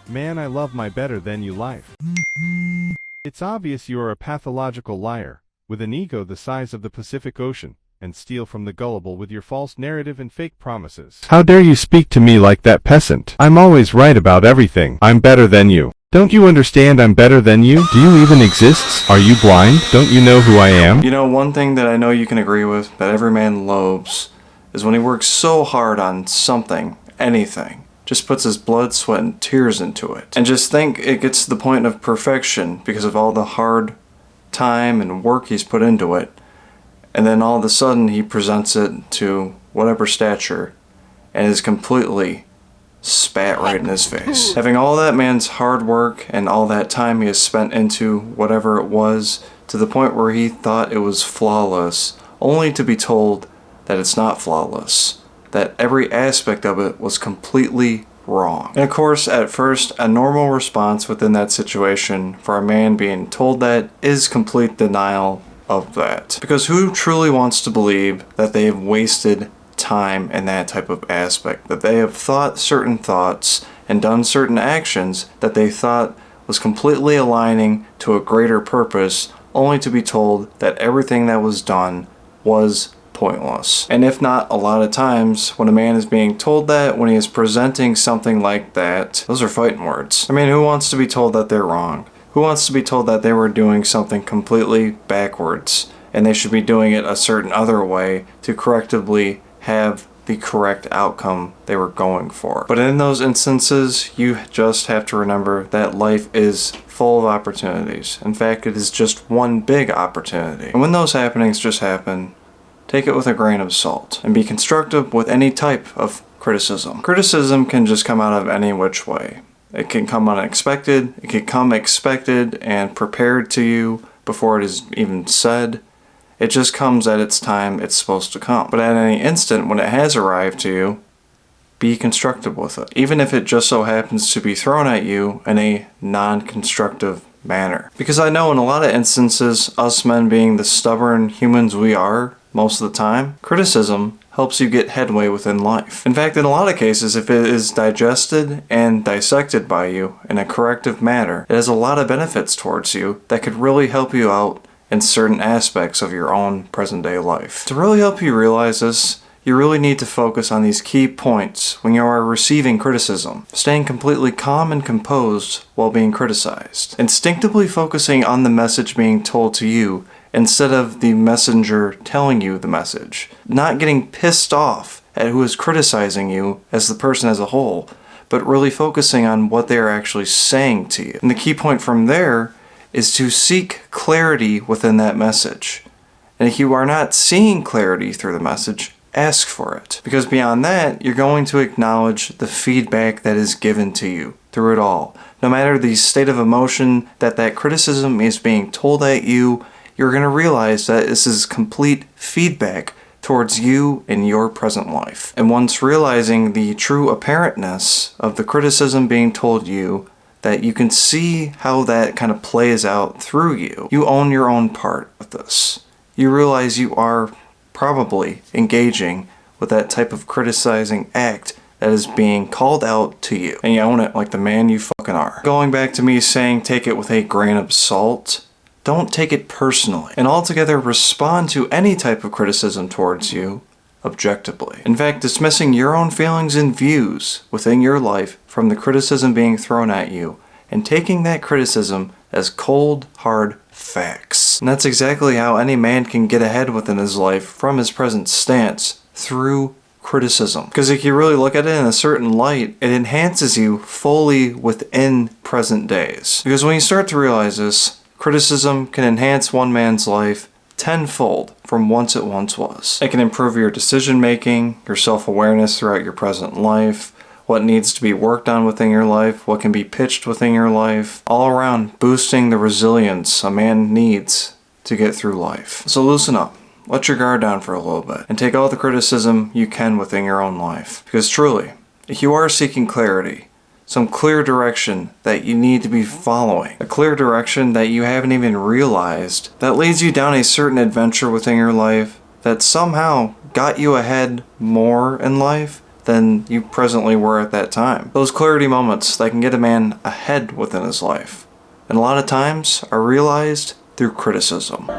Man, I love my better than you life. It's obvious you are a pathological liar, with an ego the size of the Pacific Ocean, and steal from the gullible with your false narrative and fake promises. How dare you speak to me like that peasant? I'm always right about everything. I'm better than you. Don't you understand I'm better than you? Do you even exist? Are you blind? Don't you know who I am? You know, one thing that I know you can agree with, that every man loathes, is when he works so hard on something, anything, just puts his blood, sweat, and tears into it. And just think it gets to the point of perfection because of all the hard time and work he's put into it. And then all of a sudden he presents it to whatever stature and is completely spat right in his face. Having all that man's hard work and all that time he has spent into whatever it was to the point where he thought it was flawless, only to be told that it's not flawless, that every aspect of it was completely wrong. And of course, at first, a normal response within that situation for a man being told that is complete denial of that. Because who truly wants to believe that they have wasted time in that type of aspect, that they have thought certain thoughts and done certain actions that they thought was completely aligning to a greater purpose, only to be told that everything that was done was pointless. And if not, a lot of times when a man is being told that, when he is presenting something like that, those are fighting words. I mean, who wants to be told that they're wrong? Who wants to be told that they were doing something completely backwards and they should be doing it a certain other way to correctably have the correct outcome they were going for? But in those instances, you just have to remember that life is full of opportunities. In fact, it is just one big opportunity. And when those happenings just happen, take it with a grain of salt and be constructive with any type of criticism. Criticism can just come out of any which way. It can come unexpected, it can come expected and prepared to you before it is even said. It just comes at its time it's supposed to come. But at any instant when it has arrived to you, be constructive with it. Even if it just so happens to be thrown at you in a non-constructive manner. Because I know in a lot of instances, us men being the stubborn humans we are most of the time, criticism helps you get headway within life. In fact, in a lot of cases, if it is digested and dissected by you in a corrective manner, it has a lot of benefits towards you that could really help you out in certain aspects of your own present-day life. To really help you realize this, you really need to focus on these key points when you are receiving criticism. Staying completely calm and composed while being criticized. Instinctively focusing on the message being told to you instead of the messenger telling you the message. Not getting pissed off at who is criticizing you as the person as a whole, but really focusing on what they are actually saying to you. And the key point from there is to seek clarity within that message. And if you are not seeing clarity through the message, ask for it. Because beyond that, you're going to acknowledge the feedback that is given to you through it all. No matter the state of emotion that criticism is being told at you, you're going to realize that this is complete feedback towards you in your present life. And once realizing the true apparentness of the criticism being told you, that you can see how that kind of plays out through you. You own your own part with this. You realize you are probably engaging with that type of criticizing act that is being called out to you. And you own it like the man you fucking are. Going back to me saying take it with a grain of salt, don't take it personally. And altogether respond to any type of criticism towards you objectively. In fact, dismissing your own feelings and views within your life from the criticism being thrown at you and taking that criticism as cold, hard facts. And that's exactly how any man can get ahead within his life from his present stance, through criticism. Because if you really look at it in a certain light, it enhances you fully within present days. Because when you start to realize this, criticism can enhance one man's life tenfold from once it once was. It can improve your decision making, your self-awareness throughout your present life, what needs to be worked on within your life, what can be pitched within your life, all around boosting the resilience a man needs to get through life. So loosen up, let your guard down for a little bit, and take all the criticism you can within your own life. Because truly, if you are seeking clarity, some clear direction that you need to be following, a clear direction that you haven't even realized, that leads you down a certain adventure within your life that somehow got you ahead more in life than you presently were at that time. Those clarity moments that can get a man ahead within his life, and a lot of times are realized through criticism.